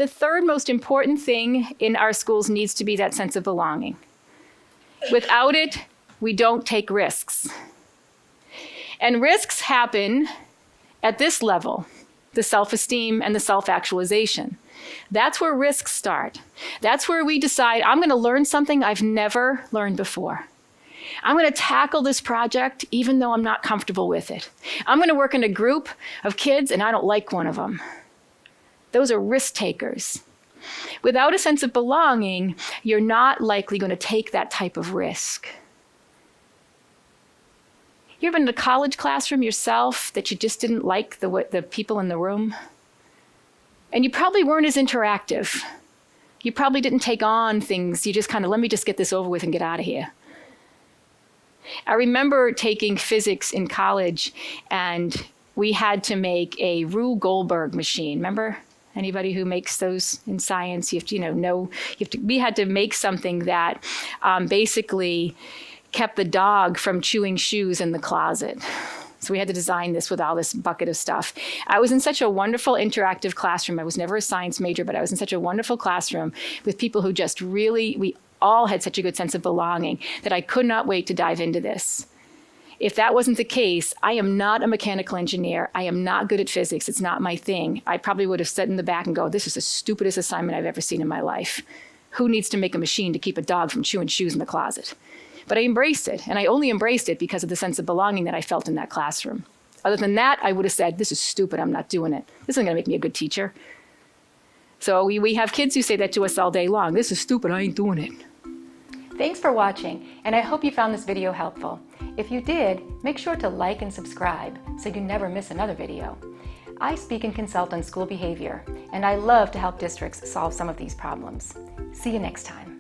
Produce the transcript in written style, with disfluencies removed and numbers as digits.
The third most important thing in our schools needs to be that sense of belonging. Without it, we don't take risks. And risks happen at this level, the self-esteem and the self-actualization. That's where risks start. That's where we decide, I'm going to learn something I've never learned before. I'm going to tackle this project even though I'm not comfortable with it. I'm going to work in a group of kids and I don't like one of them. Those are risk takers. Without a sense of belonging, you're not likely going to take that type of risk. You ever been in a college classroom yourself that you just didn't like the people in the room? And you probably weren't as interactive. You probably didn't take on things. You just kind of, let me just get this over with and get out of here. I remember taking physics in college, and we had to make a Rube Goldberg machine. Remember? Anybody who makes those in science, you have to, we had to make something that basically kept the dog from chewing shoes in the closet. So we had to design this with all this bucket of stuff. I was in such a wonderful interactive classroom. I was never a science major, but I was in such a wonderful classroom with people who just really, we all had such a good sense of belonging that I could not wait to dive into this. If that wasn't the case, I am not a mechanical engineer. I am not good at physics. It's not my thing. I probably would have sat in the back and go, this is the stupidest assignment I've ever seen in my life. Who needs to make a machine to keep a dog from chewing shoes in the closet? But I embraced it, and I only embraced it because of the sense of belonging that I felt in that classroom. Other than that, I would have said, this is stupid, I'm not doing it. This isn't gonna make me a good teacher. So we have kids who say that to us all day long. This is stupid, I ain't doing it. Thanks for watching, and I hope you found this video helpful. If you did, make sure to like and subscribe so you never miss another video. I speak and consult on school behavior, and I love to help districts solve some of these problems. See you next time.